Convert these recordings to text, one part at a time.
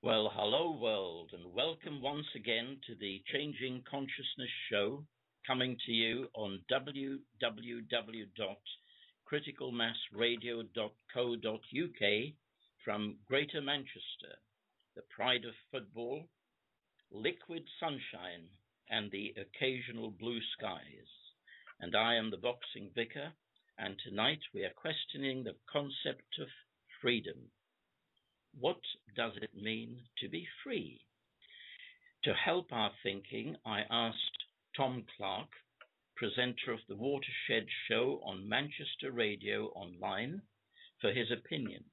Well, hello world, and welcome once again to the Changing Consciousness Show, coming to you on www.criticalmassradio.co.uk from Greater Manchester, the pride of football, liquid sunshine, and the occasional blue skies. And I am the boxing vicar, and tonight we are questioning the concept of freedom. What does it mean to be free? To help our thinking, I asked Tom Clarke, presenter of the Watershed Show on Manchester Radio Online, for his opinion,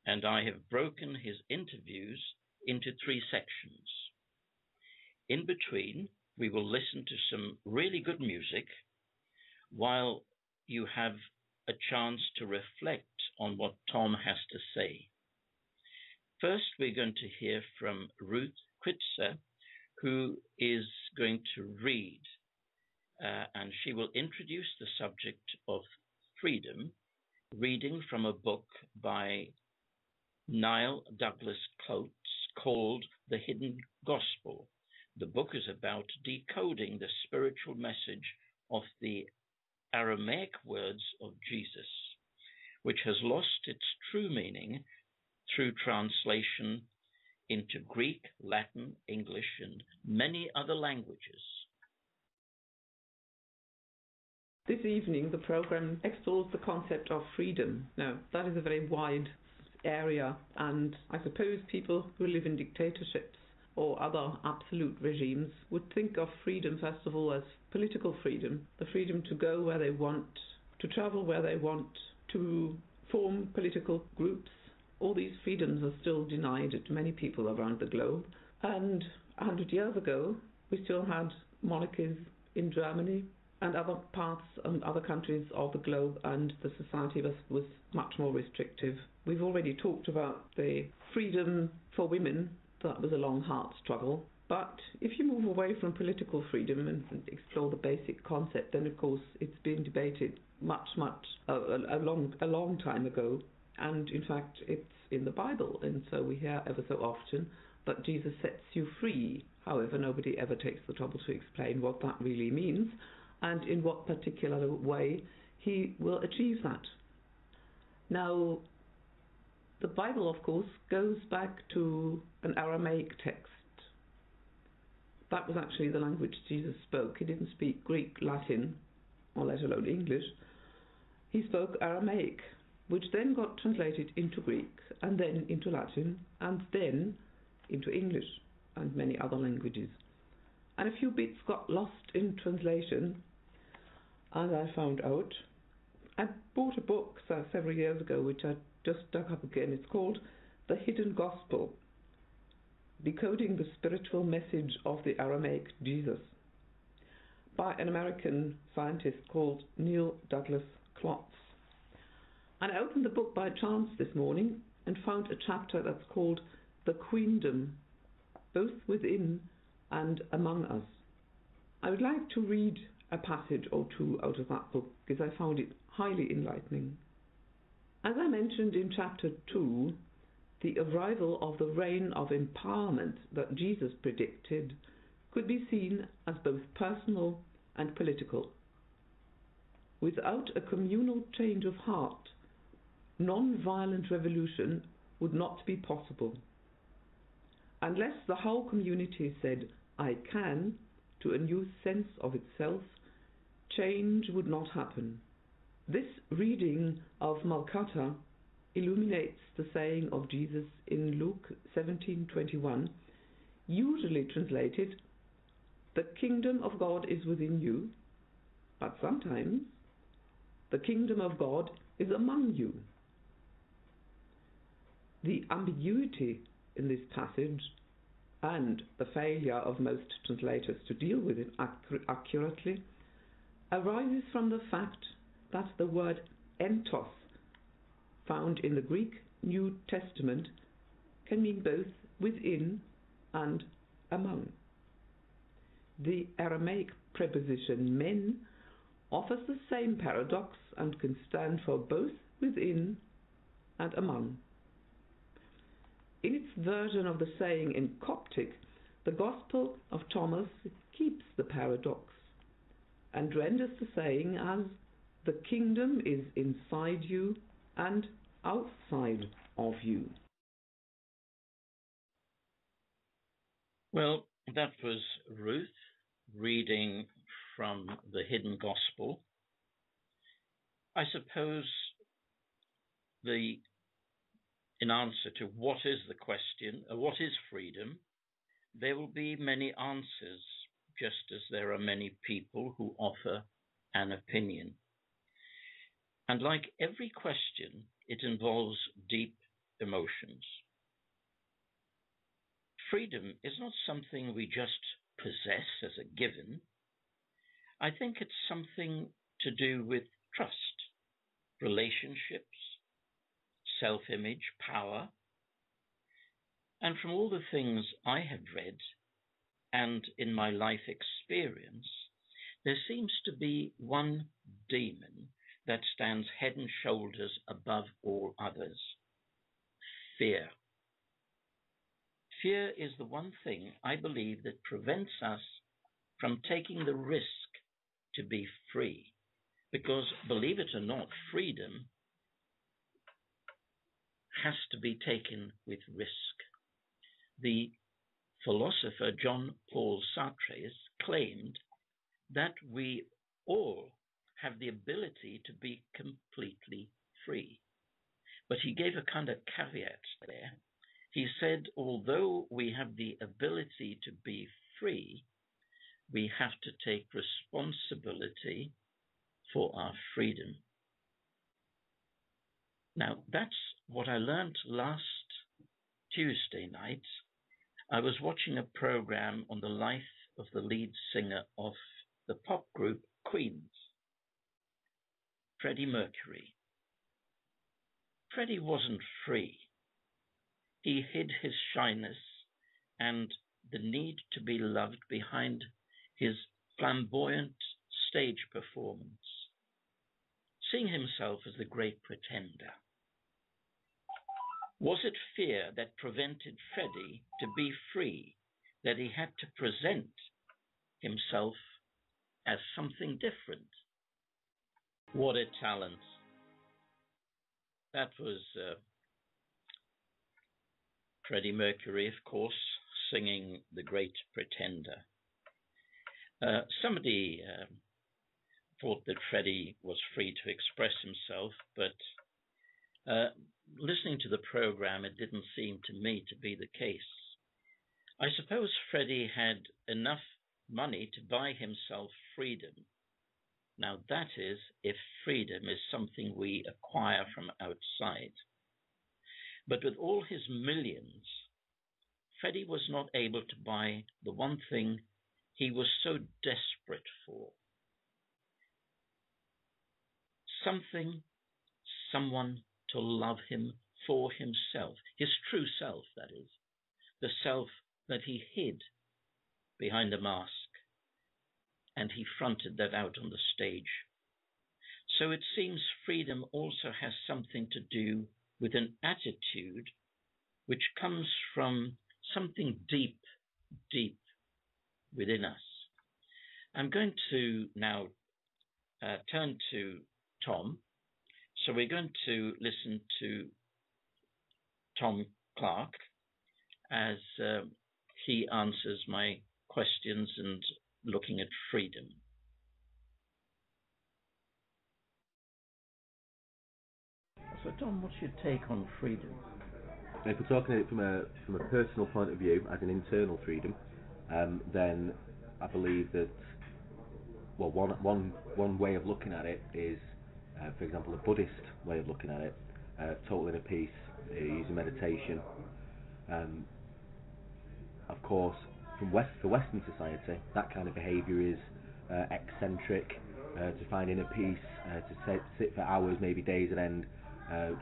and I have broken his interviews into 3 sections. In between, we will listen to some really good music while you have a chance to reflect on what Tom has to say. First, we're going to hear from Ruth Kritzer, who is going to read, and she will introduce the subject of freedom, reading from a book by Niall Douglas Coates called The Hidden Gospel. The book is about decoding the spiritual message of the Aramaic words of Jesus, which has lost its true meaning through translation into Greek, Latin, English, and many other languages. This evening, the program explores the concept of freedom. Now, that is a very wide area, and I suppose people who live in dictatorships or other absolute regimes would think of freedom, first of all, as political freedom, the freedom to go where they want, to travel where they want, to form political groups. All these freedoms are still denied to many people around the globe. And 100 years ago, we still had monarchies in Germany and other parts and other countries of the globe, and the society was much more restrictive. We've already talked about the freedom for women. That was a long, hard struggle. But if you move away from political freedom and explore the basic concept, then of course it's been debated a long time ago. And in fact, it's in the Bible, and so we hear ever so often that Jesus sets you free. However, nobody ever takes the trouble to explain what that really means and in what particular way he will achieve that. Now, the Bible, of course, goes back to an Aramaic text. That was actually the language Jesus spoke. He didn't speak Greek, Latin, or let alone English. He spoke Aramaic, which then got translated into Greek, and then into Latin, and then into English, and many other languages. And a few bits got lost in translation, as I found out. I bought a book several years ago, which I just dug up again. It's called The Hidden Gospel, Decoding the Spiritual Message of the Aramaic Jesus, by an American scientist called Neil Douglas Coates. And I opened the book by chance this morning and found a chapter that's called The Queendom, both within and among us. I would like to read a passage or two out of that book because I found it highly enlightening. As I mentioned in chapter 2, the arrival of the reign of empowerment that Jesus predicted could be seen as both personal and political. Without a communal change of heart, non-violent revolution would not be possible. Unless the whole community said, "I can," to a new sense of itself, change would not happen. This reading of Malkata illuminates the saying of Jesus in Luke 17:21, usually translated, "The kingdom of God is within you," but sometimes, "The kingdom of God is among you." The ambiguity in this passage, and the failure of most translators to deal with it accurately, arises from the fact that the word entos, found in the Greek New Testament, can mean both within and among. The Aramaic preposition men offers the same paradox and can stand for both within and among. In its version of the saying in Coptic, the Gospel of Thomas keeps the paradox and renders the saying as the kingdom is inside you and outside of you. Well, that was Ruth reading from the Hidden Gospel. I suppose in answer to what is the question, what is freedom, there will be many answers, just as there are many people who offer an opinion. And like every question, it involves deep emotions. Freedom is not something we just possess as a given. I think it's something to do with trust, relationships, self-image, power. And from all the things I have read and in my life experience, there seems to be one demon that stands head and shoulders above all others: fear. Fear is the one thing I believe that prevents us from taking the risk to be free. Because, believe it or not, freedom has to be taken with risk. The philosopher Jean-Paul Sartre claimed that we all have the ability to be completely free. But he gave a kind of caveat there. He said, although we have the ability to be free, we have to take responsibility for our freedom. Now, that's what I learned last Tuesday night. I was watching a program on the life of the lead singer of the pop group Queen, Freddie Mercury. Freddie wasn't free. He hid his shyness and the need to be loved behind his flamboyant stage performance, seeing himself as the great pretender. Was it fear that prevented Freddie to be free, that he had to present himself as something different? What a talent. That was Freddie Mercury, of course, singing The Great Pretender. Somebody thought that Freddie was free to express himself, but listening to the program, it didn't seem to me to be the case. I suppose Freddie had enough money to buy himself freedom. Now that is, if freedom is something we acquire from outside. But with all his millions, Freddie was not able to buy the one thing he was so desperate for. Someone to love him for himself, his true self, that is, the self that he hid behind a mask, and he fronted that out on the stage. So it seems freedom also has something to do with an attitude which comes from something deep, deep within us. I'm going to now turn to Tom. So we're going to listen to Tom Clarke as he answers my questions and looking at freedom. So Tom, what's your take on freedom? If we're talking it from a personal point of view, as an internal freedom, then I believe that, well, one way of looking at it is, for example, a Buddhist way of looking at it, total inner peace, using meditation. Of course, for Western society, that kind of behaviour is eccentric, to find inner peace, to sit for hours, maybe days at end,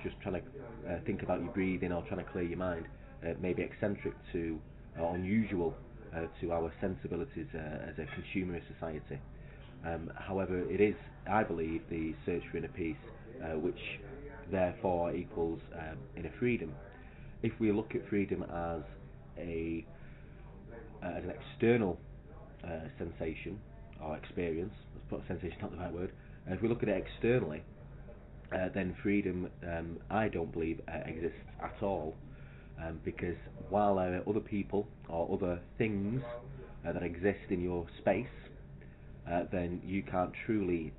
just trying to think about your breathing or trying to clear your mind, may be eccentric to, unusual to our sensibilities as a consumerist society. However, it is, I believe, the search for inner peace, which therefore equals inner freedom. if we look at freedom as an external sensation or experience, let's put sensation not the right word. If we look at it externally, then freedom, I don't believe exists at all, because while there are other people or other things that exist in your space, then you can't truly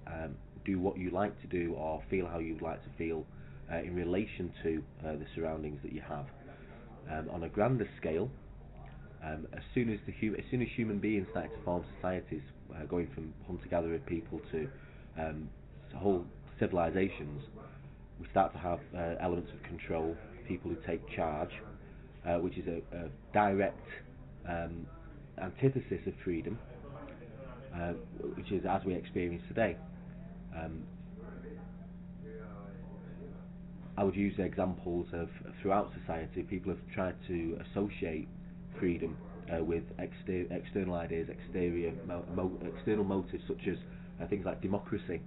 do what you like to do or feel how you'd like to feel in relation to the surroundings that you have. On a grander scale, as soon as human beings started to form societies, going from hunter-gatherer people to whole civilizations, we start to have elements of control, people who take charge, which is a direct antithesis of freedom, which is as we experience today. I would use examples of throughout society, people have tried to associate freedom with external ideas, external motives, such as things like democracy.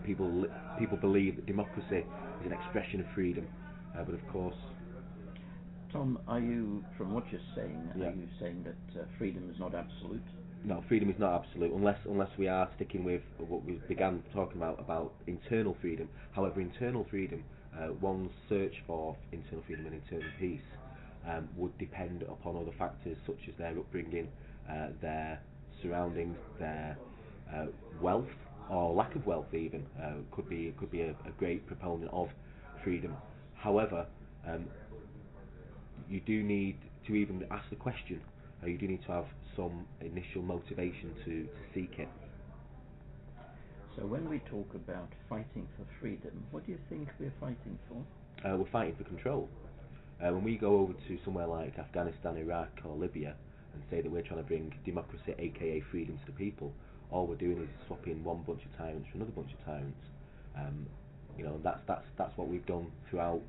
People believe that democracy is an expression of freedom, but of course. Tom, are you, from what you're saying, Yeah. are you saying that freedom is not absolute? No, freedom is not absolute, unless we are sticking with what we began talking about internal freedom. However, internal freedom, one's search for internal freedom and internal peace, would depend upon other factors such as their upbringing, their surroundings, their wealth or lack of wealth. Even could be a great proponent of freedom. However, you do need to even ask the question. You do need to have some initial motivation to seek it. So when we talk about fighting for freedom, what do you think we're fighting for? We're fighting for control. When we go over to somewhere like Afghanistan, Iraq or Libya and say that we're trying to bring democracy, aka freedom, to the people, all we're doing is swapping one bunch of tyrants for another bunch of tyrants. That's what we've done throughout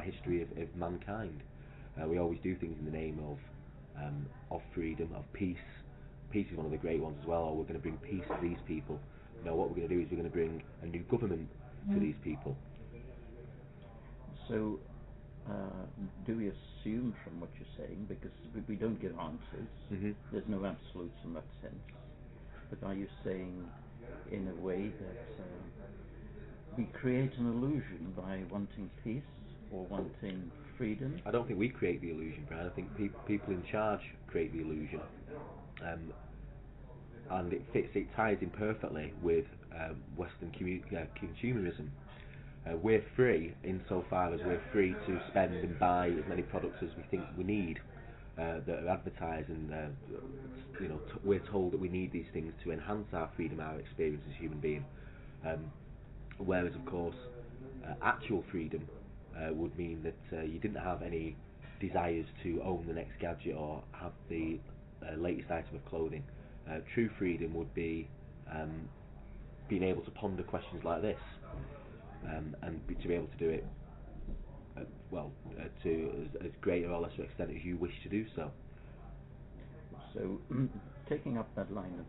history of mankind. We always do things in the name of freedom, of peace. Peace is one of the great ones as well. Or we're going to bring peace to these people. No, what we're going to do is we're going to bring a new government to these people. So, do we assume from what you're saying, because we don't give answers, there's no absolutes in that sense, but are you saying in a way that we create an illusion by wanting peace or wanting freedom? I don't think we create the illusion, Brian. I think people in charge create the illusion, and it ties in perfectly with Western consumerism. We're free insofar as we're free to spend and buy as many products as we think we need that are advertised, and we're told that we need these things to enhance our freedom, our experience as human being. Whereas, of course, actual freedom would mean that you didn't have any desires to own the next gadget or have the latest item of clothing. True freedom would be being able to ponder questions like this, and to be able to do it to as greater or lesser extent as you wish to do so. So, taking up that line of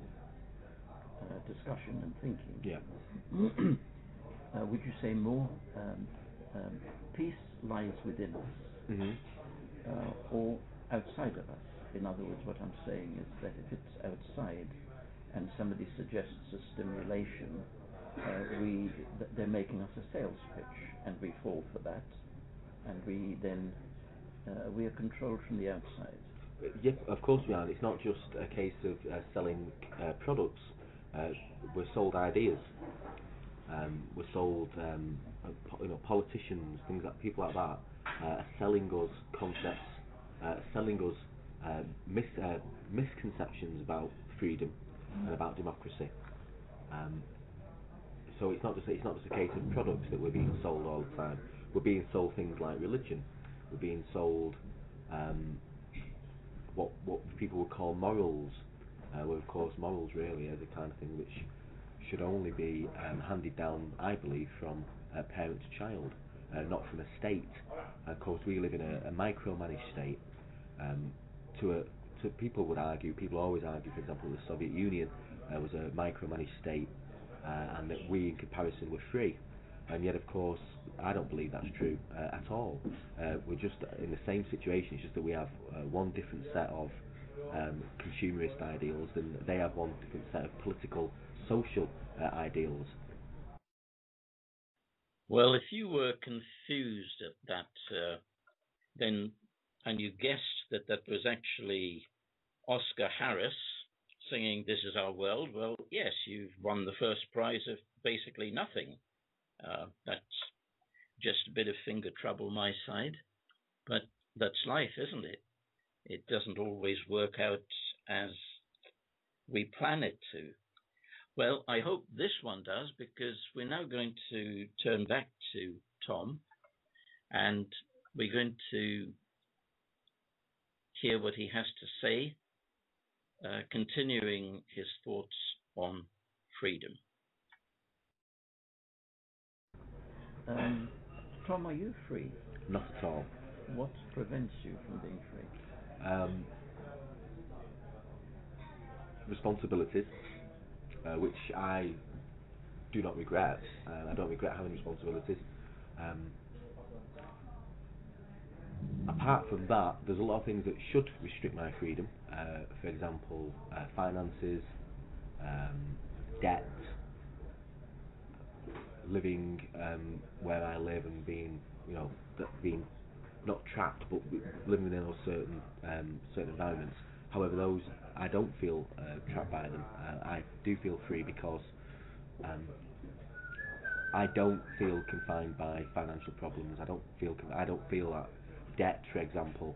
discussion and thinking, yeah. Would you say more peace lies within us or outside of us? In other words, what I'm saying is that if it's outside and somebody suggests a stimulation, they're making us a sales pitch, and we fall for that, and we are controlled from the outside. Yeah, of course we are. It's not just a case of selling products. We're sold ideas. We're sold, politicians, things like people like that, are selling us concepts, selling us misconceptions about freedom and about democracy. So it's not just a case of products that we're being sold all the time. We're being sold things like religion. We're being sold what people would call morals. Well, of course, morals really are the kind of thing which should only be handed down, I believe, from parent to child, not from a state. Of course, we live in a micromanaged state. People always argue, for example, the Soviet Union was a micromanaged state, and that we, in comparison, were free. and yet, of course, I don't believe that's true at all. We're just in the same situation. It's just that we have one different set of consumerist ideals, and they have one different set of political, social ideals. Well, if you were confused at that, then and you guessed that that was actually Oscar Harris singing "This Is Our World," well, yes, you've won the first prize of basically nothing. That's just a bit of finger trouble my side, but that's life, isn't it? It doesn't always work out as we plan it to. Well, I hope this one does, because we're now going to turn back to Tom, and we're going to hear what he has to say, continuing his thoughts on freedom. Tom, are you free? Not at all. What prevents you from being free? Responsibilities, which I do not regret. I don't regret having responsibilities. Apart from that, there's a lot of things that should restrict my freedom. For example, finances, debt, living where I live and being not trapped, but living in those certain environments. However, those I don't feel trapped by them. I do feel free because I don't feel confined by financial problems. I don't feel that debt, for example,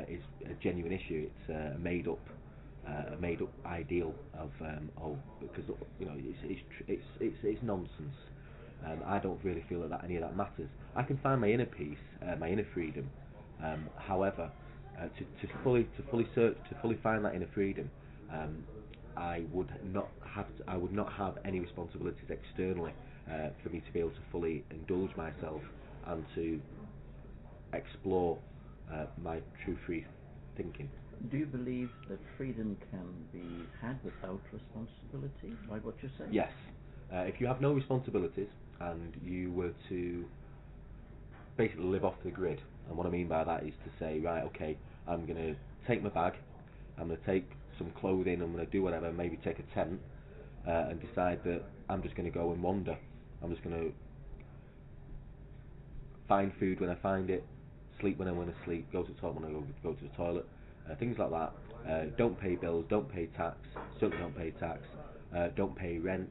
is a genuine issue. It's a made up ideal of because it's nonsense. I don't really feel that any of that matters. I can find my inner peace, my inner freedom. However, to fully find that inner freedom, I would not have any responsibilities externally for me to be able to fully indulge myself and to explore my true free thinking. Do you believe that freedom can be had without responsibility, by what you say? Yes. If you have no responsibilities and you were to basically live off the grid, and what I mean by that is to say, right, okay, I'm going to take my bag, I'm going to take some clothing, I'm going to do whatever, maybe take a tent, and decide that I'm just going to go and wander. I'm just going to find food when I find it, sleep when I want to sleep, go to the toilet when I go to the toilet, things like that. Don't pay bills, don't pay tax, certainly don't pay tax, don't pay rent,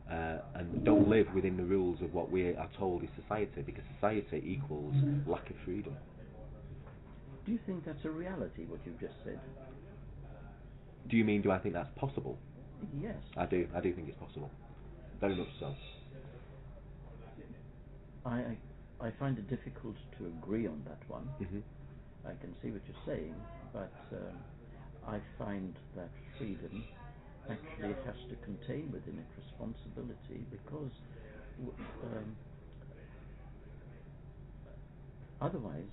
and don't live within the rules of what we are told is society, because society equals lack of freedom. Do you think that's a reality, what you've just said? Do you mean, do I think that's possible? Yes. I do think it's possible. Very much so. I find it difficult to agree on that one. Mm-hmm. I can see what you're saying, but I find that freedom actually has to contain within it responsibility, because otherwise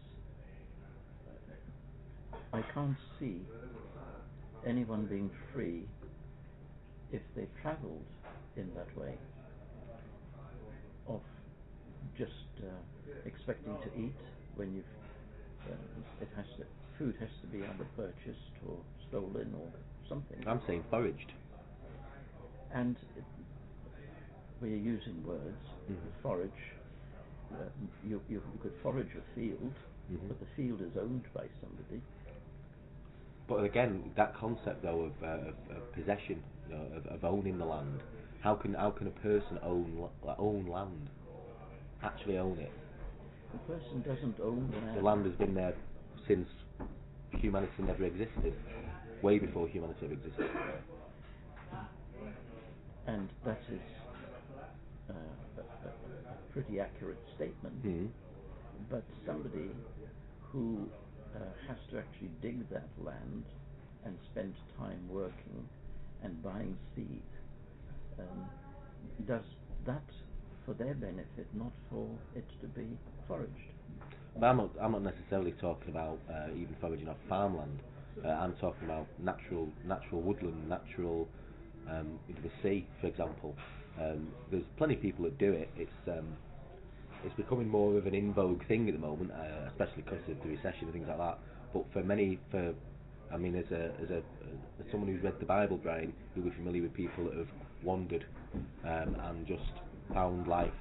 I can't see anyone being free if they travelled in that way, of just expecting to eat when you've food has to be either purchased or stolen or something. I'm saying foraged. And we're using words. Mm-hmm. Forage. You could forage a field, mm-hmm. but the field is owned by somebody. But again, that concept though of possession, of owning the land. How can a person own land? Actually own it. The person doesn't own land. The land has been there since humanity never existed, way before humanity ever existed. And that is a pretty accurate statement. Mm-hmm. But somebody who has to actually dig that land and spend time working and buying seed does that for their benefit, not for it to be foraged. But I'm not necessarily talking about even foraging off farmland. I'm talking about natural woodland, natural the sea, for example. There's plenty of people that do it. It's it's becoming more of an in vogue thing at the moment, especially because of the recession and things like that. But for many, I mean, as someone who's read the Bible, Brian, you'll be familiar with people that have wandered and just found life,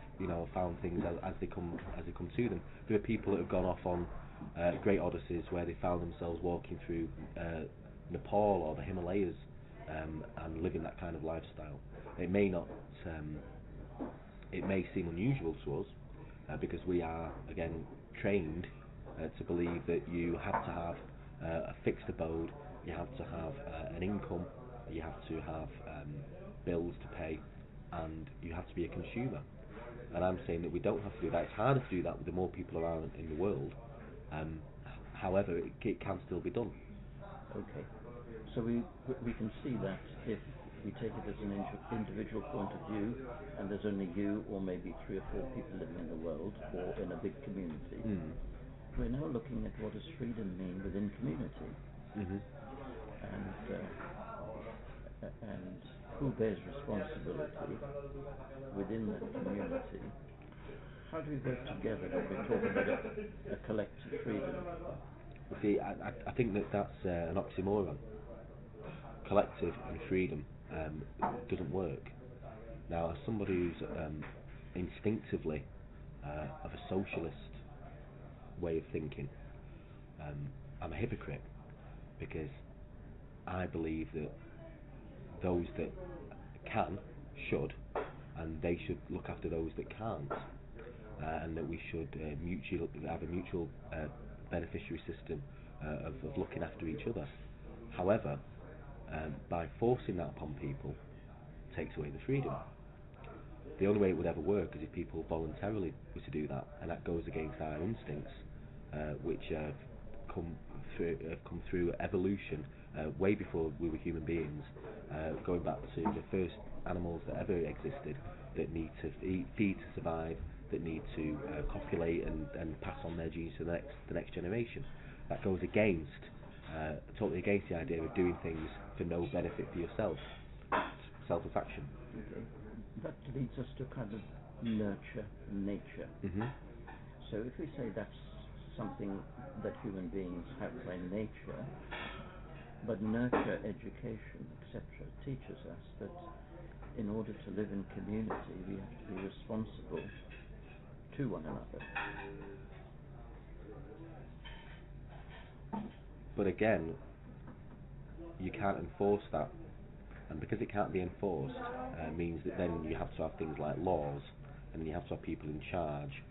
found things as they come to them. There are people that have gone off on great odysseys where they found themselves walking through Nepal or the Himalayas and living that kind of lifestyle. It may not, it may seem unusual to us because we are again trained to believe that you have to have a fixed abode, you have to have an income, you have to have bills to pay, and you have to be a consumer. And I'm saying that we don't have to do that. It's harder to do that with the more people around in the world. However, it can still be done. Okay. So we can see that if we take it as an individual point of view, and there's only you or maybe 3 or 4 people living in the world or in a big community, we're now looking at what does freedom mean within community, and who bears responsibility within that community. How do we work together when we're talking about a collective freedom? You see, I think that's an oxymoron. Collective and freedom doesn't work. Now, as somebody who's instinctively of a socialist way of thinking, I'm a hypocrite because I believe that those that can should, and they should look after those that can't, and that we should have a mutual beneficiary system of looking after each other. However, by forcing that upon people takes away the freedom. The only way it would ever work is if people voluntarily were to do that, and that goes against our instincts, which have come through evolution way before we were human beings, going back to the first animals that ever existed, that need to feed to survive, that need to copulate and pass on their genes to the next generation. That goes totally against the idea of doing things for no benefit for yourself, self-affection. Okay. That leads us to kind of nurture nature. So if we say that's something that human beings have by nature, but nurture, education, etc., teaches us that in order to live in community, we have to be responsible to one another. But again, you can't enforce that, and because it can't be enforced, means that then you have to have things like laws, and you have to have people in charge,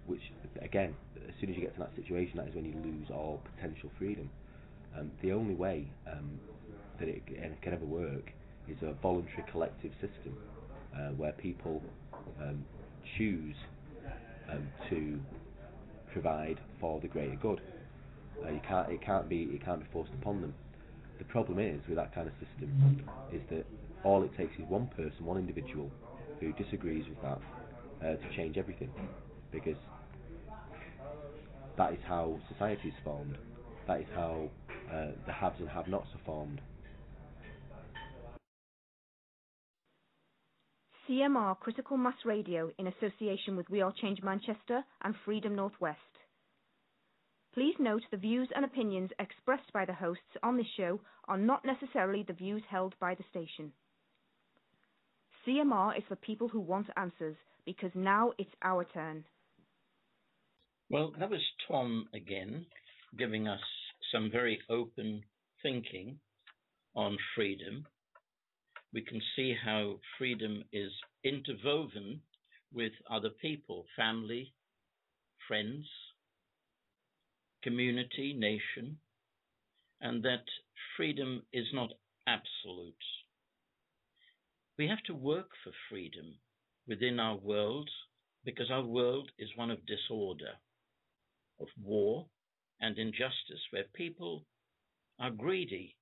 which again, as soon as you get to that situation, that is when you lose all potential freedom. The only way that it can ever work is a voluntary collective system where people choose to provide for the greater good. It can't be forced upon them. The problem is with that kind of system is that all it takes is one person, one individual who disagrees with that to change everything, because that is how society is formed. That is how the haves and have-nots are formed. CMR Critical Mass Radio in association with We Are Change Manchester and Freedom Northwest. Please note the views and opinions expressed by the hosts on this show are not necessarily the views held by the station. CMR is for people who want answers, because now it's our turn. Well, that was Tom again, giving us some very open thinking on freedom. We can see how freedom is interwoven with other people, family, friends, community, nation, and that freedom is not absolute. We have to work for freedom within our world, because our world is one of disorder, of war and injustice, where people are greedy.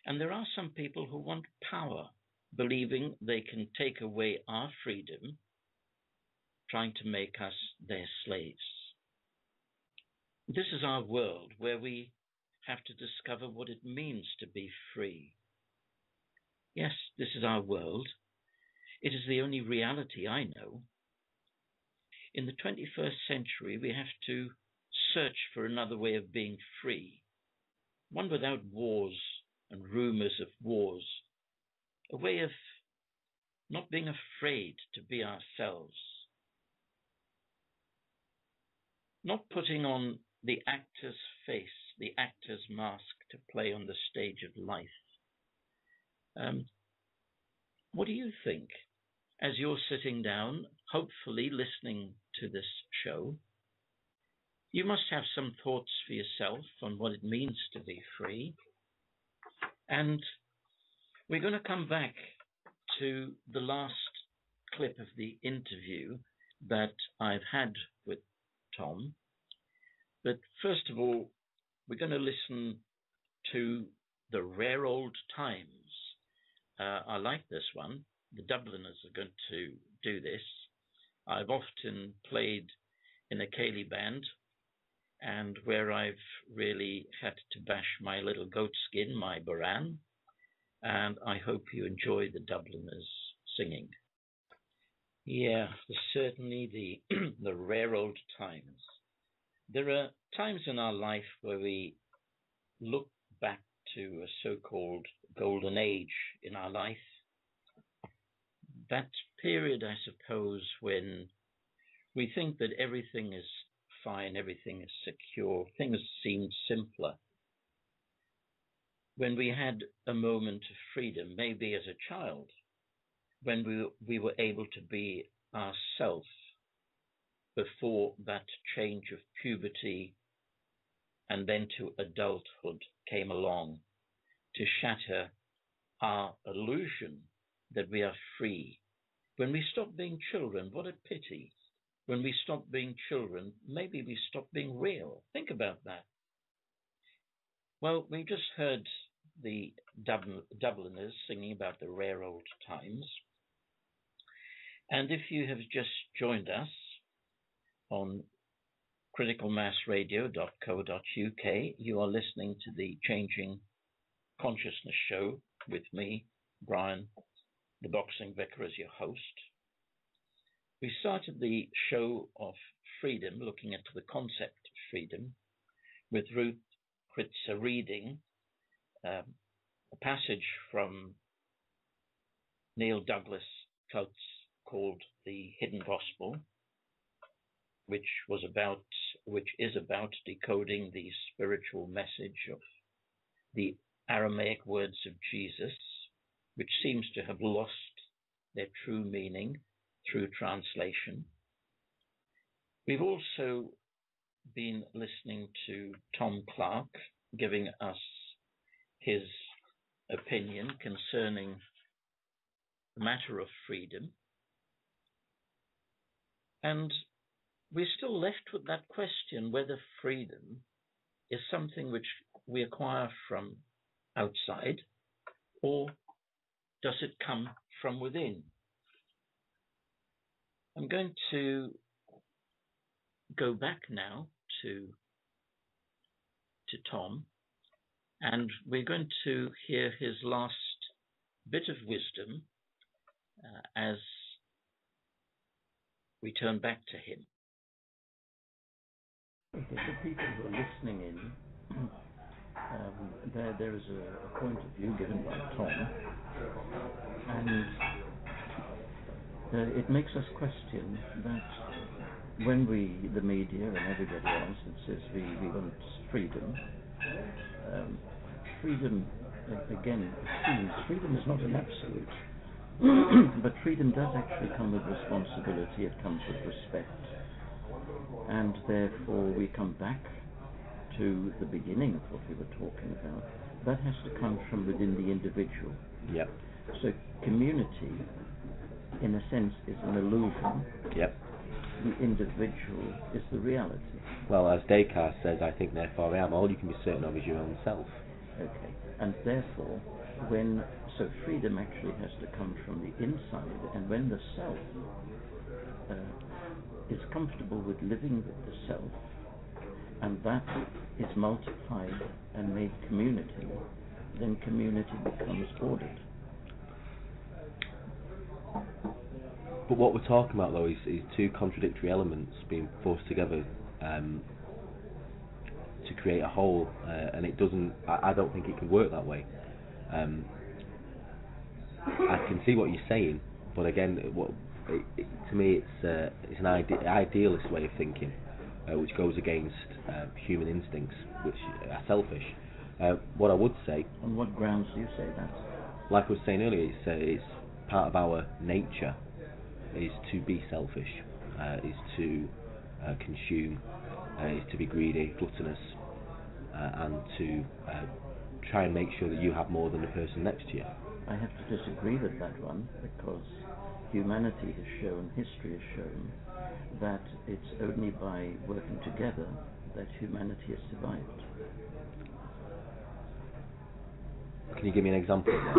And there are some people who want power, believing they can take away our freedom, trying to make us their slaves. This is our world where we have to discover what it means to be free. Yes, this is our world. It is the only reality I know. in the 21st century, we have to search for another way of being free, one without wars and rumors of wars, a way of not being afraid to be ourselves, not putting on the actor's face, the actor's mask to play on the stage of life. What do you think? As you're sitting down, hopefully listening to this show, you must have some thoughts for yourself on what it means to be free. And we're going to come back to the last clip of the interview that I've had with Tom. But first of all, we're going to listen to The Rare Old Times. I like this one. The Dubliners are going to do this. I've often played in a ceilidh band, and where I've really had to bash my little goat skin, my Boran, and I hope you enjoy the Dubliners singing. Yeah, certainly the rare old times. There are times in our life where we look back to a so-called golden age in our life. That period, I suppose, when we think that everything is fine, everything is secure, things seem simpler. When we had a moment of freedom, maybe as a child, when we were able to be ourselves before that change of puberty and then to adulthood came along to shatter our illusion that we are free. When we stop being children, what a pity. When we stop being children, maybe we stop being real. Think about that. Well, we just heard the Dubliners singing about the rare old times. And if you have just joined us on criticalmassradio.co.uk, you are listening to the Changing Consciousness Show with me, Brian, the Boxing Vicar, as your host. We started the show of freedom, looking at the concept of freedom, with Ruth Kritzer reading a passage from Neil Douglas Coates called The Hidden Gospel, which is about decoding the spiritual message of the Aramaic words of Jesus, which seems to have lost their true meaning through translation. We've also been listening to Tom Clarke giving us his opinion concerning the matter of freedom. And we're still left with that question whether freedom is something which we acquire from outside, or does it come from within? I'm going to go back now to Tom, and we're going to hear his last bit of wisdom as we turn back to him. Okay, for people who are listening in, there is a point of view given by Tom, and it makes us question that when the media and everybody else says we want freedom, freedom, again, it seems freedom is not an absolute, but freedom does actually come with responsibility, it comes with respect, and therefore we come back to the beginning of what we were talking about. That has to come from within the individual. Yep. So community, in a sense, is an illusion. Yep. The individual is the reality. Well, as Descartes says, I think therefore I am. All you can be certain of is your own self. Okay. And therefore, so freedom actually has to come from the inside, and when the self is comfortable with living with the self, and that is multiplied and made community, then community becomes ordered. But what we're talking about though is two contradictory elements being forced together to create a whole, and it doesn't. I don't think it can work that way. I can see what you're saying, but again, to me, it's an idealist way of thinking, which goes against human instincts, which are selfish. What I would say. On what grounds do you say that? Like I was saying earlier, it's part of our nature is to be selfish, is to consume, is to be greedy, gluttonous, and to try and make sure that you have more than the person next to you. I have to disagree with that one, because humanity has shown, history has shown, that it's only by working together that humanity has survived. Can you give me an example of that?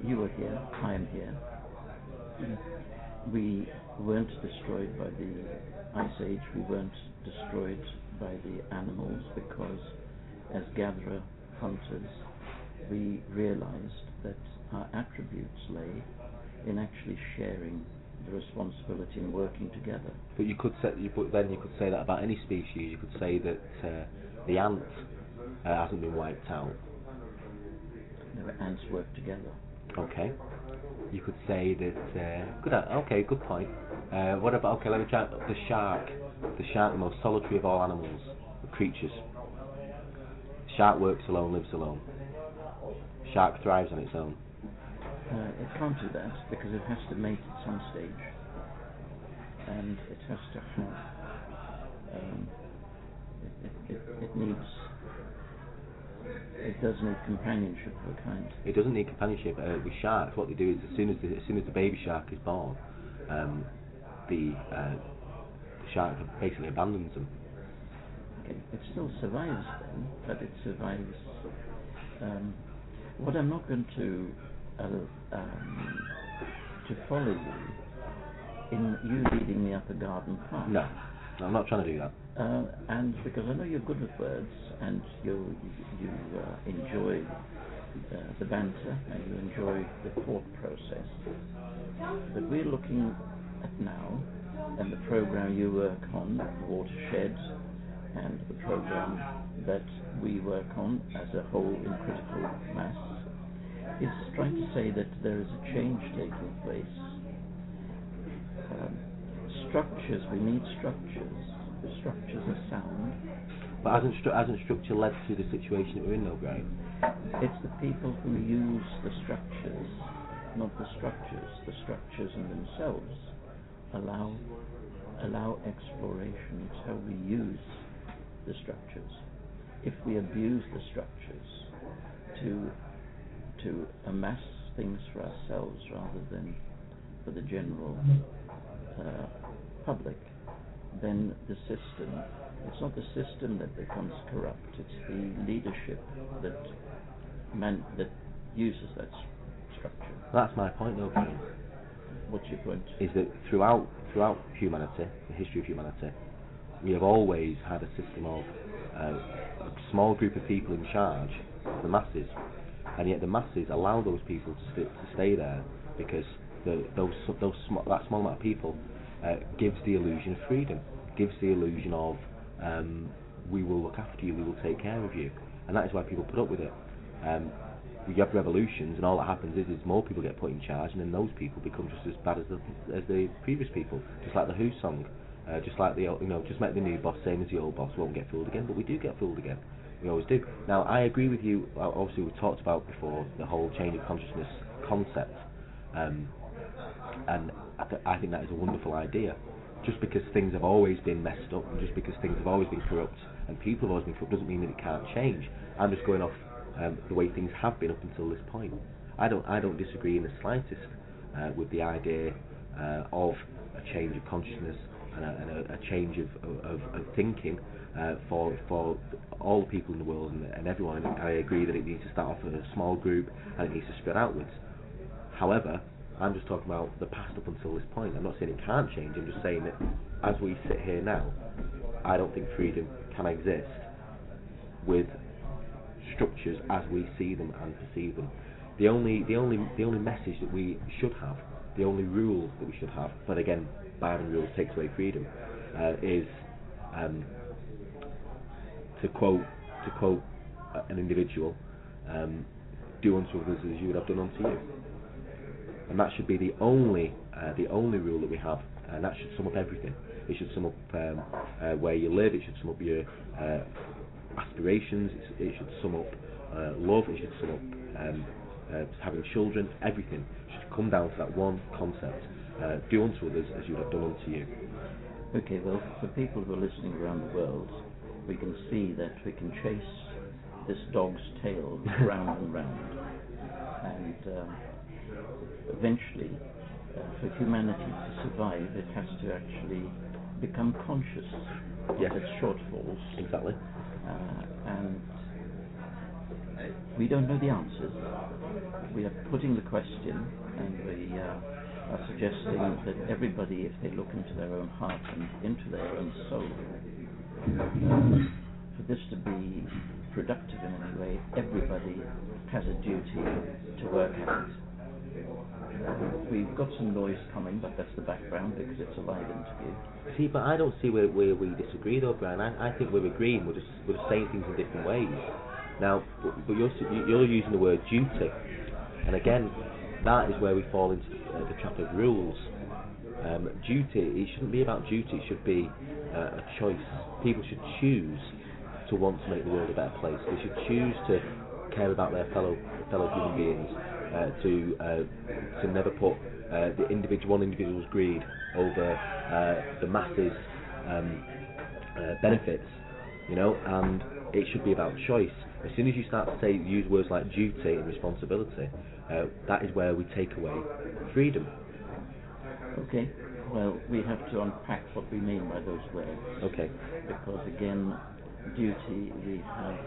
You were here, I am here. We weren't destroyed by the Ice Age, we weren't destroyed by the animals, because as gatherer hunters we realized that our attributes lay in actually sharing the responsibility and working together. But you could say that about any species. You could say that the ant hasn't been wiped out. No, ants work together. Okay. You could say that. Good point. What about? Okay, let me try the shark. The shark, the most solitary of all animals, creatures. Shark works alone, lives alone. Shark thrives on its own. It can't do that because it has to mate at some stage, and it has to have. It does need companionship of a kind. It doesn't need companionship. With sharks, what they do is as soon as the baby shark is born, the shark basically abandons them. Okay, it still survives then, but it survives. What I'm not going to follow you in you leading me up a garden path. No, I'm not trying to do that. And because I know you're good with words, and you enjoy the banter, and you enjoy the thought process. But we're looking at now, and the program you work on, Watershed, and the program that we work on as a whole in critical mass, is trying to say that there is a change taking place. Structures, we need structures. The structures are sound. But hasn't structure led to the situation that we're in, though, Brian? It's the people who use the structures, not the structures. The structures in themselves allow exploration. It's how we use the structures. If we abuse the structures to amass things for ourselves rather than for the general public, then the system, it's not the system that becomes corrupt, it's the leadership that uses that structure. That's my point, though, Brian. What's your point? Is that throughout humanity, the history of humanity, we have always had a system of a small group of people in charge of the masses, and yet the masses allow those people to stay there because that small amount of people gives the illusion of freedom, gives the illusion of we will look after you, we will take care of you, and that is why people put up with it. We have revolutions, and all that happens is more people get put in charge, and then those people become just as bad as the previous people. Just like the Who song, just like the just make the new boss same as the old boss, won't get fooled again. But we do get fooled again. We always do. Now I agree with you. Obviously, we talked about before the whole change of consciousness concept, and I think that is a wonderful idea. Just because things have always been messed up, and just because things have always been corrupt, and people have always been corrupt, doesn't mean that it can't change. I'm just going off the way things have been up until this point. I don't disagree in the slightest with the idea of a change of consciousness and a change of thinking for all the people in the world and everyone. And I agree that it needs to start off in a small group and it needs to spread outwards. However, I'm just talking about the past up until this point. I'm not saying it can't change. I'm just saying that as we sit here now, I don't think freedom can exist with structures as we see them and perceive them. The only message that we should have the only rule that we should have, but again, Byron rules takes away freedom, is to quote an individual, do unto others as you would have done unto you, and that should be the only rule that we have, and that should sum up everything. It should sum up where you live. It should sum up your aspirations. It should sum up love. It should sum up having children. Everything should come down to that one concept: do unto others as you would have done unto you. Okay, well, for people who are listening around the world, we can see that we can chase this dog's tail round and round, and eventually, for humanity to survive, it has to actually become conscious of its shortfalls. Exactly. And we don't know the answers. We are putting the question, and we are suggesting that everybody, if they look into their own heart and into their own soul, for this to be productive in any way, everybody has a duty to work at it. We've got some noise coming, but that's the background because it's a live interview. See, but I don't see where we disagree though, Brian. I think we're agreeing. We're just saying things in different ways. Now, but you're using the word duty, and again, that is where we fall into the trap of rules. Duty, it shouldn't be about duty. It should be a choice. People should choose to want to make the world a better place. They should choose to care about their fellow human beings. To never put one individual's greed over the masses' benefits, and it should be about choice. As soon as you start to use words like duty and responsibility, that is where we take away freedom. Okay, well, we have to unpack what we mean by those words. Okay. Because again, duty, we have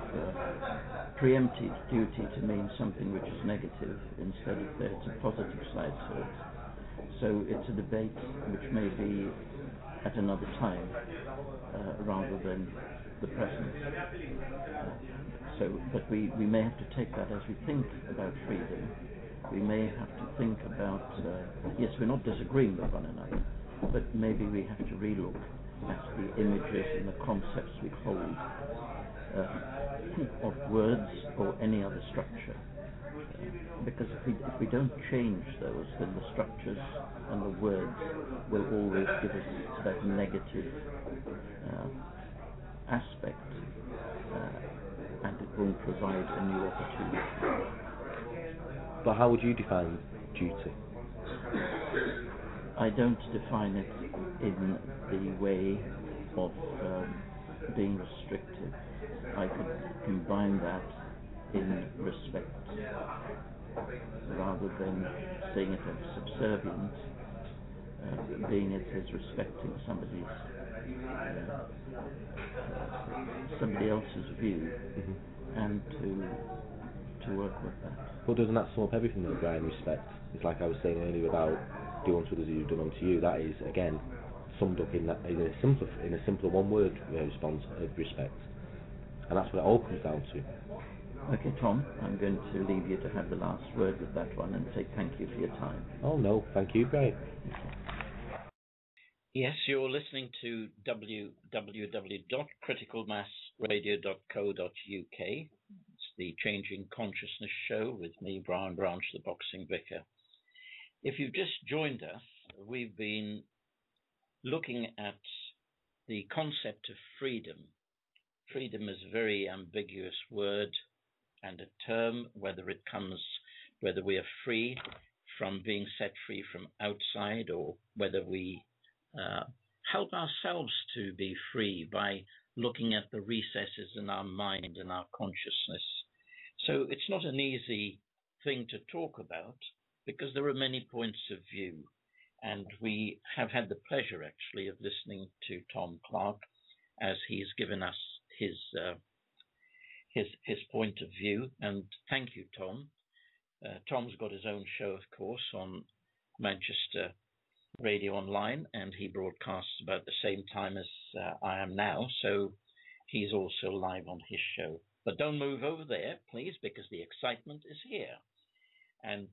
preempted duty to mean something which is negative instead of there's a positive side to it. So it's a debate which may be at another time rather than the present. But we may have to take that as we think about freedom. We may have to think about, yes, we're not disagreeing with one another, but maybe we have to relook at the images and the concepts we hold of words or any other structure. Because if we don't change those, then the structures and the words will always give us that negative aspect, and it won't provide a new opportunity. But how would you define duty? I don't define it in the way of being restrictive. I could combine that in respect rather than seeing it as subservient, being it as respecting somebody else's view, and to work with that. Well, doesn't that sum up everything though, Brian? Respect. It's like I was saying earlier about do unto others as you've done unto you. That is again summed up in a simpler one-word response of respect, and that's what it all comes down to. Okay, Tom, I'm going to leave you to have the last word with that one and say thank you for your time. Oh no, thank you, Brian. Yes, you're listening to www.criticalmassradio.co.uk. It's the Changing Consciousness Show with me, Brian Branche, the Boxing Vicar. If you've just joined us, we've been looking at the concept of freedom. Freedom is a very ambiguous word and a term, whether we are free from being set free from outside, or whether we help ourselves to be free by looking at the recesses in our mind and our consciousness. So it's not an easy thing to talk about because there are many points of view. And we have had the pleasure, actually, of listening to Tom Clarke as he's given us his point of view. And thank you, Tom. Tom's got his own show, of course, on Manchester Radio Online, and he broadcasts about the same time as I am now, so he's also live on his show. But don't move over there, please, because the excitement is here. And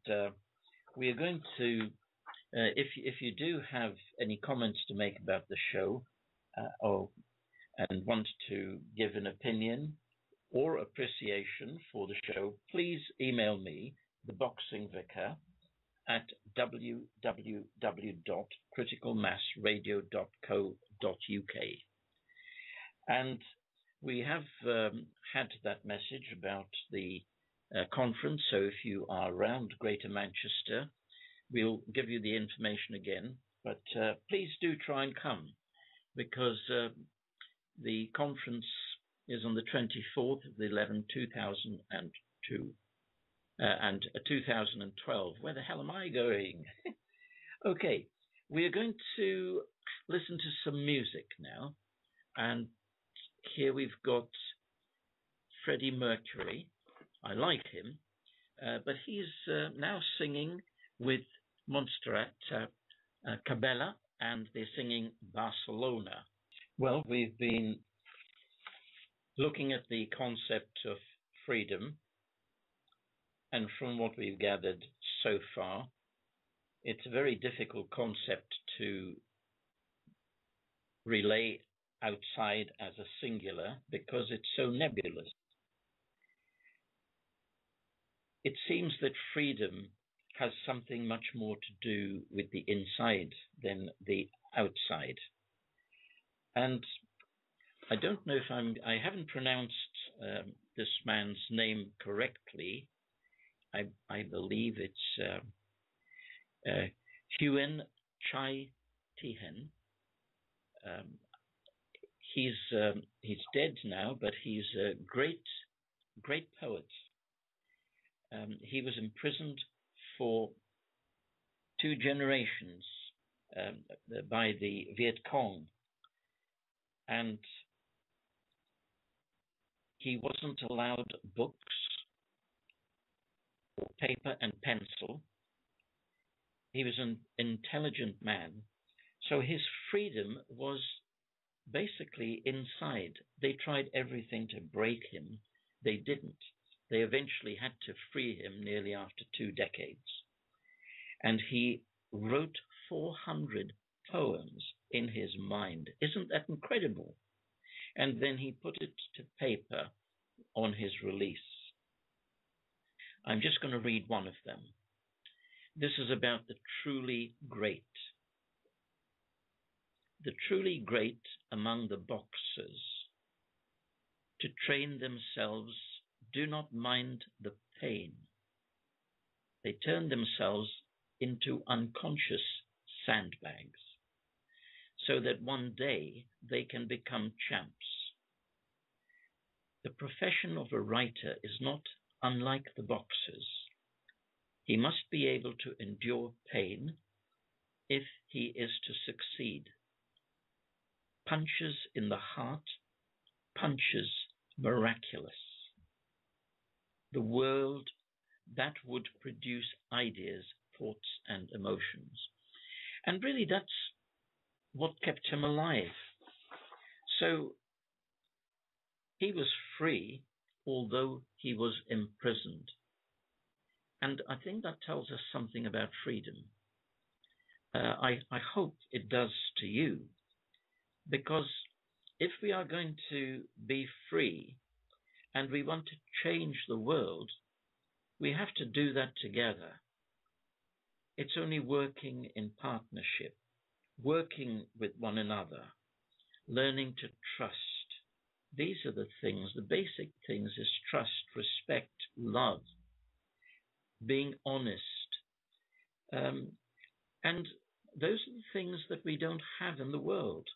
we are going to If you do have any comments to make about the show, and want to give an opinion or appreciation for the show, please email me, the Boxing Vicar, at www.criticalmassradio.co.uk. And we have had that message about the conference, so if you are around Greater Manchester, we'll give you the information again, but please do try and come, because the conference is on the 24th of the 11th, 2002, and 2012. Where the hell am I going? Okay, we are going to listen to some music now, and here we've got Freddie Mercury. I like him, but he's now singing with Montserrat Cabela, and they're singing Barcelona. Well, we've been looking at the concept of freedom, and from what we've gathered so far, it's a very difficult concept to relay outside as a singular because it's so nebulous. It seems that freedom has something much more to do with the inside than the outside. And I don't know if I haven't pronounced this man's name correctly. I believe it's Huyen Chai Tihen. He's dead now, but he's a great poet. He was imprisoned for 2 generations by the Viet Cong, and he wasn't allowed books or paper and pencil. He was an intelligent man, so his freedom was basically inside. They tried everything to break him. They didn't. They eventually had to free him nearly after 2 decades. And he wrote 400 poems in his mind. Isn't that incredible? And then he put it to paper on his release. I'm just going to read one of them. This is about the truly great. The truly great among the boxers, to train themselves, do not mind the pain. They turn themselves into unconscious sandbags, so that one day they can become champs. The profession of a writer is not unlike the boxers. He must be able to endure pain if he is to succeed. Punches in the heart, punches miraculous. The world that would produce ideas, thoughts, and emotions. And really that's what kept him alive. So he was free, although he was imprisoned. And I think that tells us something about freedom. I hope it does to you, because if we are going to be free and we want to change the world, we have to do that together. It's only working in partnership, working with one another, learning to trust. These are the things, the basic things is trust, respect, love, being honest. And those are the things that we don't have in the world.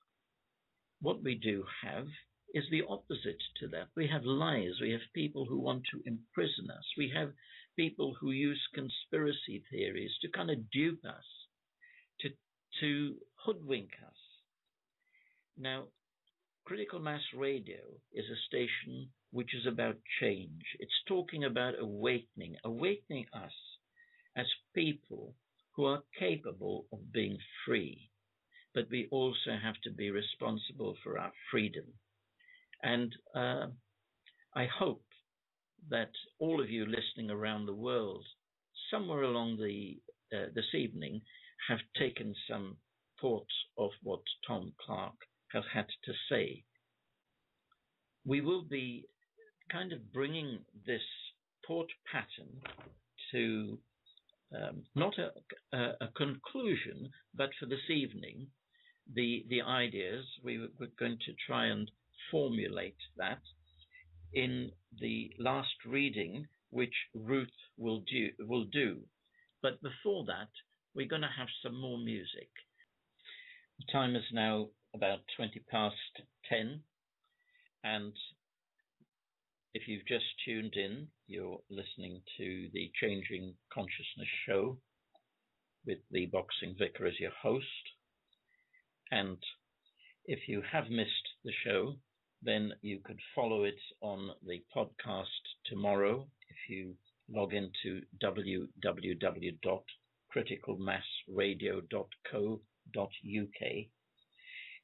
What we do have is the opposite to that. We have lies. We have people who want to imprison us. We have people who use conspiracy theories to kind of dupe us, to hoodwink us. Now, Critical Mass Radio is a station which is about change. It's talking about awakening us as people who are capable of being free. But we also have to be responsible for our freedom. And I hope that all of you listening around the world, somewhere along this evening, have taken some thoughts of what Tom Clarke has had to say. We will be kind of bringing this thought pattern to not a conclusion, but for this evening, the ideas, we're going to try and formulate that in the last reading, which Ruth will do. But before that, we're going to have some more music. The time is now about 20 past 10, and if you've just tuned in, you're listening to the Changing Consciousness show with the Boxing Vicar as your host. And if you have missed the show, then you could follow it on the podcast tomorrow if you log into www.criticalmassradio.co.uk.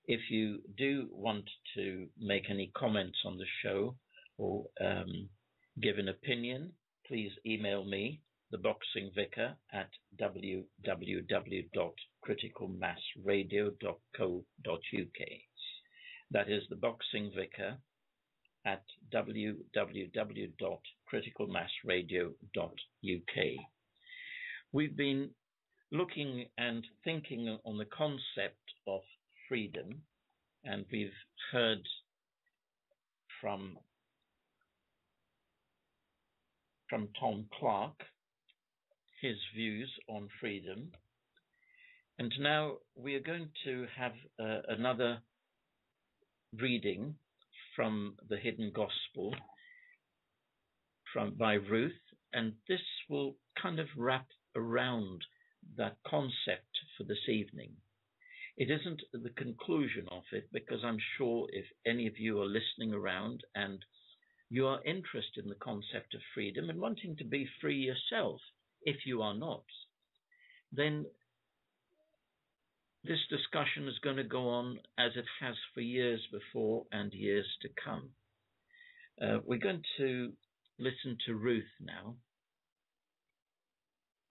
If you do want to make any comments on the show or give an opinion, please email me, the Boxing Vicar, at www.criticalmassradio.co.uk. That is the Boxing Vicar at www.criticalmassradio.uk. We've been looking and thinking on the concept of freedom, and we've heard from Tom Clarke his views on freedom. And now we are going to have another reading from the Hidden Gospel by Ruth, and this will kind of wrap around that concept for this evening. It isn't the conclusion of it, because I'm sure if any of you are listening around and you are interested in the concept of freedom and wanting to be free yourself, if you are not, then this discussion is going to go on as it has for years before and years to come. We're going to listen to Ruth now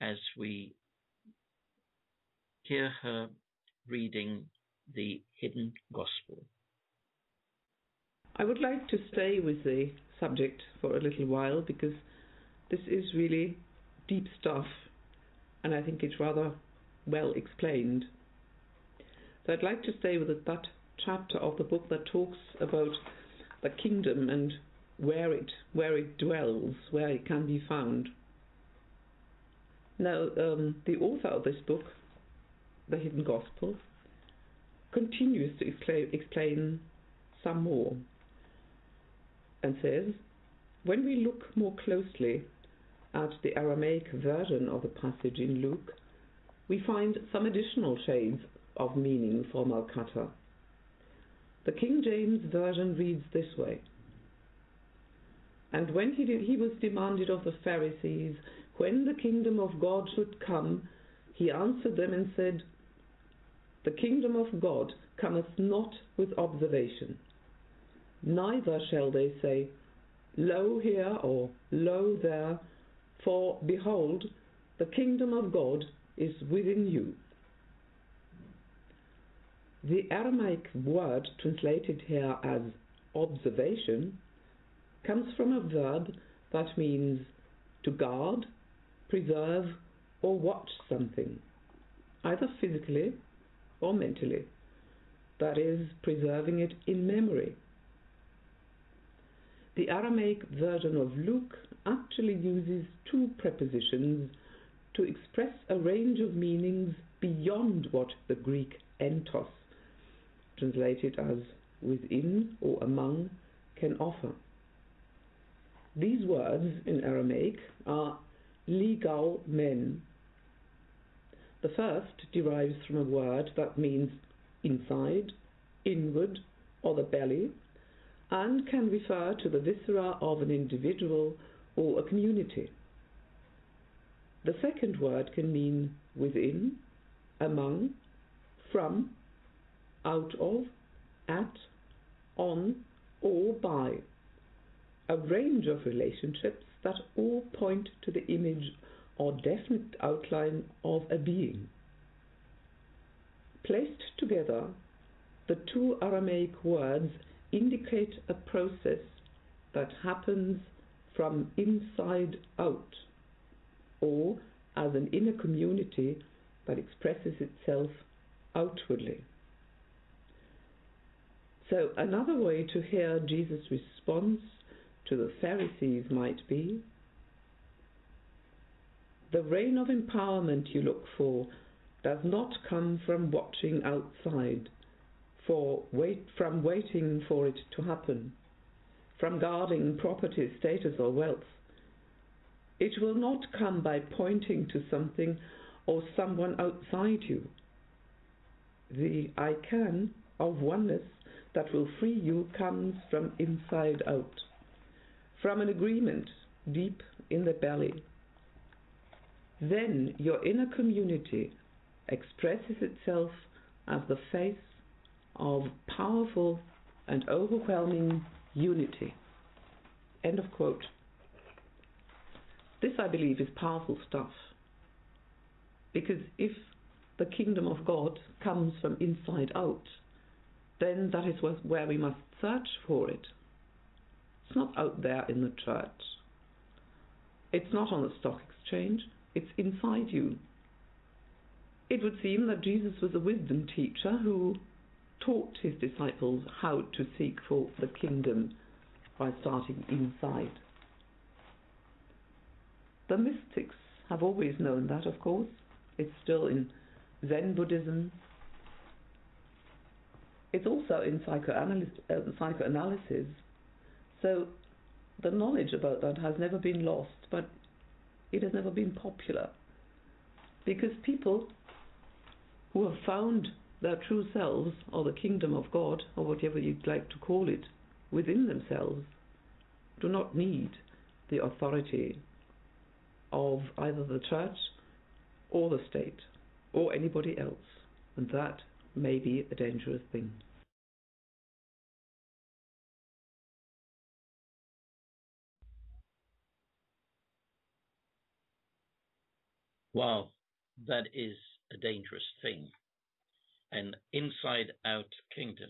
as we hear her reading the Hidden Gospel. I would like to stay with the subject for a little while, because this is really deep stuff, and I think it's rather well explained. So I'd like to stay with that chapter of the book that talks about the kingdom and where it dwells, where it can be found. Now, the author of this book, The Hidden Gospel, continues to explain some more, and says, when we look more closely at the Aramaic version of the passage in Luke, we find some additional shades of meaning for Malkata. The King James Version reads this way: And when he was demanded of the Pharisees when the kingdom of God should come, he answered them and said, The kingdom of God cometh not with observation, neither shall they say, Lo here, or Lo there, for behold, the kingdom of God is within you. The Aramaic word translated here as observation comes from a verb that means to guard, preserve, or watch something, either physically or mentally, that is, preserving it in memory. The Aramaic version of Luke actually uses two prepositions to express a range of meanings beyond what the Greek entos, translated as within or among, can offer. These words in Aramaic are legal men. The first derives from a word that means inside, inward, or the belly, and can refer to the viscera of an individual or a community. The second word can mean within, among, from, out of, at, on, or by, a range of relationships that all point to the image or definite outline of a being. Placed together, the two Aramaic words indicate a process that happens from inside out, or as an inner community that expresses itself outwardly. So another way to hear Jesus' response to the Pharisees might be, the reign of empowerment you look for does not come from watching outside, from waiting for it to happen, from guarding property, status or wealth. It will not come by pointing to something or someone outside you. The I can of oneness that will free you comes from inside out, from an agreement deep in the belly. Then your inner community expresses itself as the face of powerful and overwhelming unity. End of quote. This, I believe, is powerful stuff. Because if the kingdom of God comes from inside out, then that is where we must search for it. It's not out there in the church. It's not on the stock exchange. It's inside you. It would seem that Jesus was a wisdom teacher who taught his disciples how to seek for the kingdom by starting inside. The mystics have always known that, of course. It's still in Zen Buddhism. It's also in psychoanalysis. So the knowledge about that has never been lost, but it has never been popular. Because people who have found their true selves, or the kingdom of God, or whatever you'd like to call it, within themselves, do not need the authority of either the church or the state or anybody else, and that may be a dangerous thing. Wow, that is a dangerous thing. An inside-out kingdom.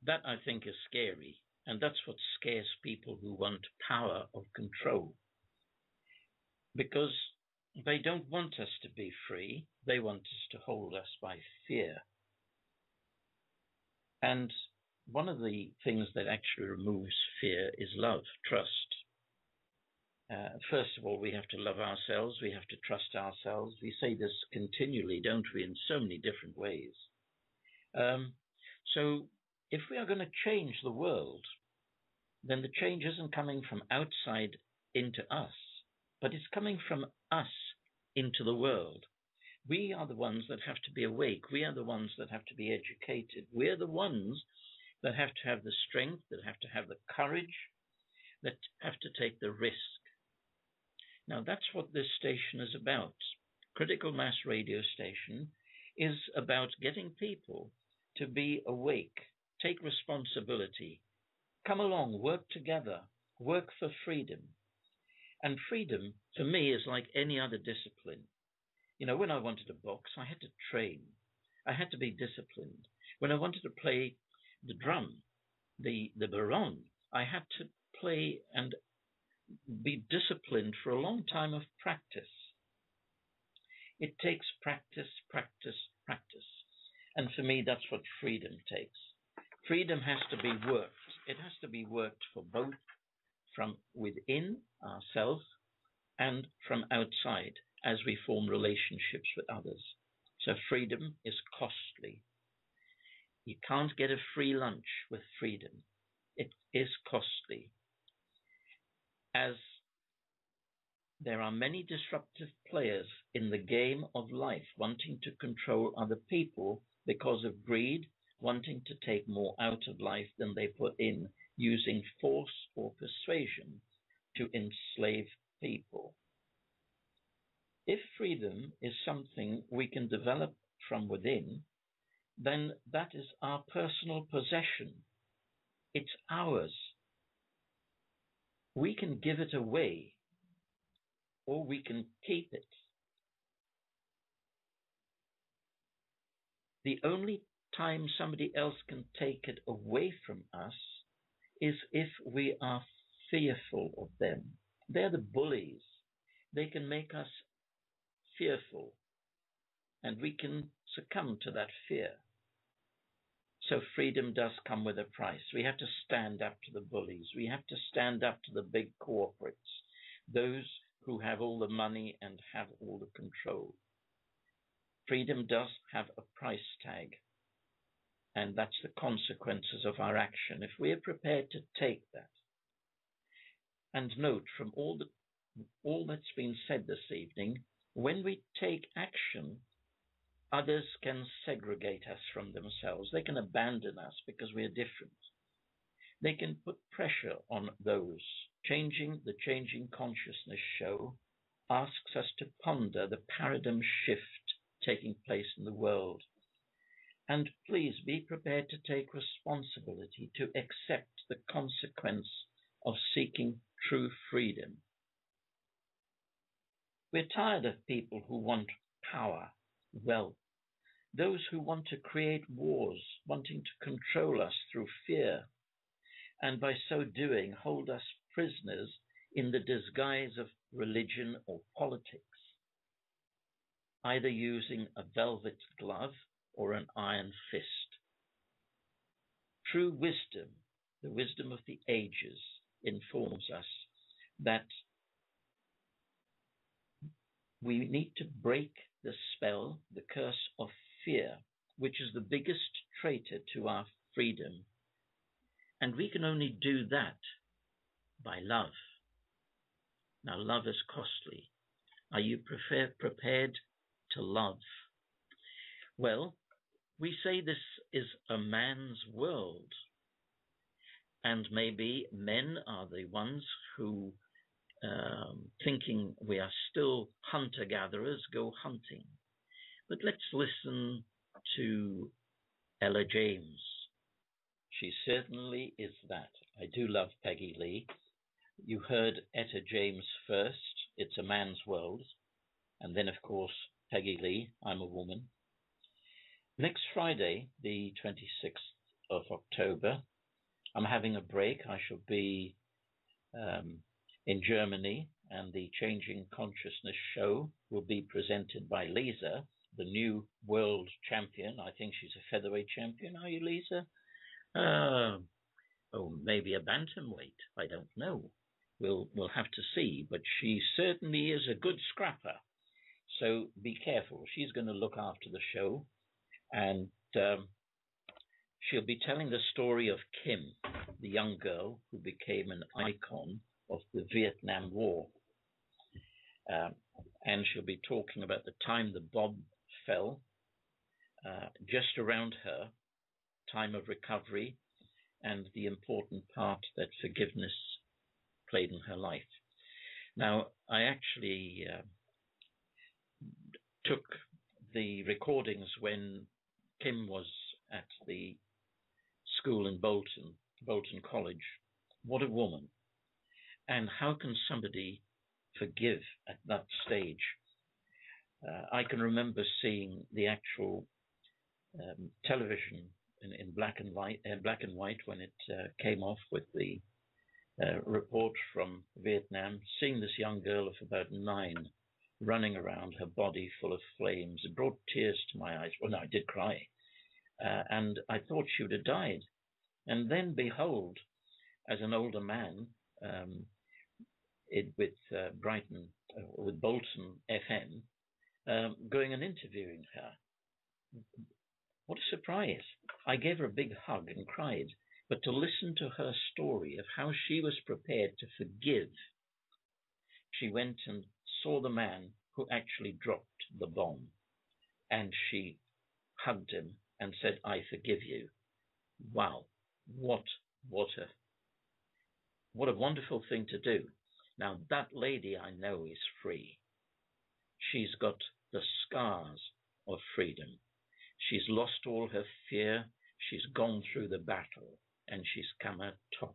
That, I think, is scary, and that's what scares people who want power or control. Because they don't want us to be free, they want us to hold us by fear. And one of the things that actually removes fear is love, trust. First of all, we have to love ourselves, we have to trust ourselves. We say this continually, don't we, in so many different ways. So if we are going to change the world, then the change isn't coming from outside into us, but it's coming from us into the world. We are the ones that have to be awake. We are the ones that have to be educated. We're the ones that have to have the strength, that have to have the courage, that have to take the risk. Now, that's what this station is about. Critical Mass Radio Station is about getting people to be awake, take responsibility, come along, work together, work for freedom. And freedom, for me, is like any other discipline. You know, when I wanted to box, I had to train. I had to be disciplined. When I wanted to play the drum, the baron, I had to play and be disciplined for a long time of practice. It takes practice, practice, practice. And for me, that's what freedom takes. Freedom has to be worked. It has to be worked for both from within ourselves and from outside as we form relationships with others. So freedom is costly. You can't get a free lunch with freedom. It is costly. As there are many disruptive players in the game of life wanting to control other people because of greed, wanting to take more out of life than they put in, using force or persuasion to enslave people. If freedom is something we can develop from within, then that is our personal possession. It's ours. We can give it away, or we can keep it. The only time somebody else can take it away from us is if we are fearful of them. They're the bullies. They can make us fearful, and we can succumb to that fear. So freedom does come with a price. We have to stand up to the bullies. We have to stand up to the big corporates, those who have all the money and have all the control. Freedom does have a price tag, and that's the consequences of our action, if we are prepared to take that. And note, from all that's been said this evening, when we take action, others can segregate us from themselves. They can abandon us because we are different. They can put pressure on those. The Changing Consciousness show asks us to ponder the paradigm shift taking place in the world. And please be prepared to take responsibility, to accept the consequence of seeking true freedom. We're tired of people who want power, wealth, those who want to create wars, wanting to control us through fear, and by so doing hold us prisoners in the disguise of religion or politics, either using a velvet glove or an iron fist. True wisdom, the wisdom of the ages, informs us that we need to break the spell, the curse of fear, which is the biggest traitor to our freedom. And we can only do that by love. Now, love is costly. Are you prepared to love? Well, we say this is a man's world, and maybe men are the ones who, thinking we are still hunter-gatherers, go hunting. But let's listen to Ella James. She certainly is that. I do love Peggy Lee. You heard Etta James first, It's a Man's World, and then, of course, Peggy Lee, I'm a Woman. Next Friday, the 26th of October, I'm having a break. I shall be in Germany, and the Changing Consciousness show will be presented by Lisa, the new world champion. I think she's a featherweight champion. Are you, Lisa? Oh, maybe a bantamweight. I don't know. We'll have to see. But she certainly is a good scrapper. So be careful. She's going to look after the show, and she'll be telling the story of Kim, the young girl who became an icon of the Vietnam War. And she'll be talking about the time the bomb fell, just around her, time of recovery, and the important part that forgiveness played in her life. Now, I actually took the recordings when Kim was at the school in Bolton College. What a woman. And how can somebody forgive at that stage? I can remember seeing the actual television in black and white when it came off with the report from Vietnam, seeing this young girl of about 9 running around, her body full of flames. It brought tears to my eyes. Well, no, I did cry. And I thought she would have died. And then, behold, as an older man, with Bolton FM, going and interviewing her. What a surprise. I gave her a big hug and cried. But to listen to her story of how she was prepared to forgive, she went and saw the man who actually dropped the bomb. And she hugged him and said, I forgive you. Wow, what a wonderful thing to do. Now, that lady I know is free. She's got the scars of freedom. She's lost all her fear. She's gone through the battle, and she's come out tops.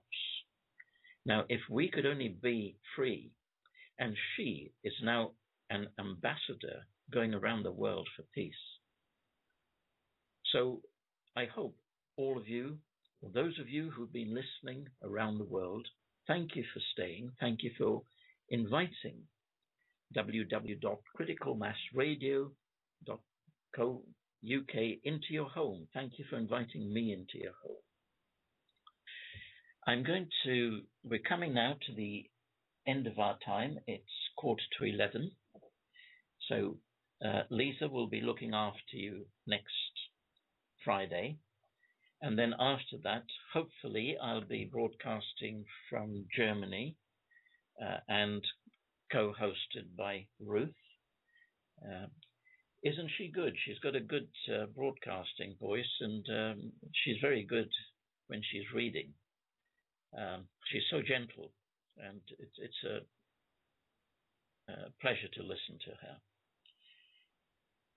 Now, if we could only be free, and she is now an ambassador going around the world for peace. So I hope all of you, or those of you who've been listening around the world, thank you for staying. Thank you for inviting www.criticalmassradio.co.uk into your home. Thank you for inviting me into your home. We're coming now to the end of our time. It's 11:15. So Lisa will be looking after you next Friday. And then after that, hopefully I'll be broadcasting from Germany and co-hosted by Ruth. Isn't she good? She's got a good broadcasting voice, and she's very good when she's reading. She's so gentle, and it's a pleasure to listen to her.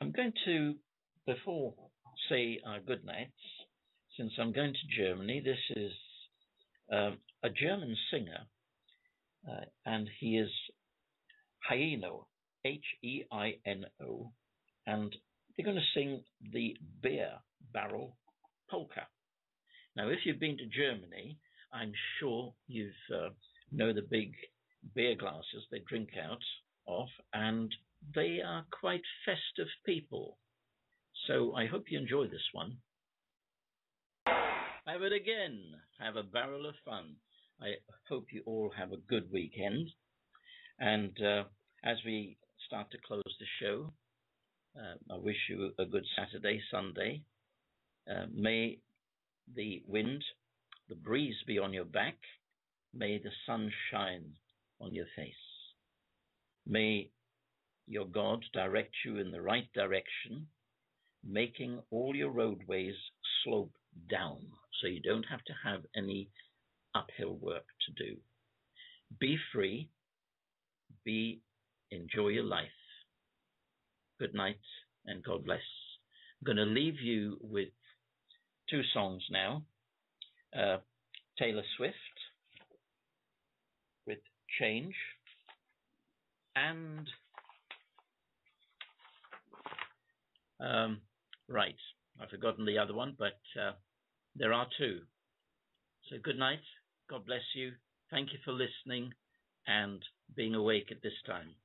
I'm going to, before say our good nights, since I'm going to Germany, this is a German singer, and he is Heino, Heino, and they're going to sing the Beer Barrel Polka. Now, if you've been to Germany, I'm sure you know the big beer glasses they drink out of, and they are quite festive people. So I hope you enjoy this one. Have it again. Have a barrel of fun. I hope you all have a good weekend. And as we start to close the show, I wish you a good Saturday, Sunday. May the wind, the breeze be on your back. May the sun shine on your face. May your God direct you in the right direction, making all your roadways slope down so you don't have to have any uphill work to do. Be free. Enjoy your life. Good night and God bless. I'm going to leave you with two songs now. Taylor Swift with Change, and right, I've forgotten the other one, but there are two. So good night. God bless you. Thank you for listening and being awake at this time.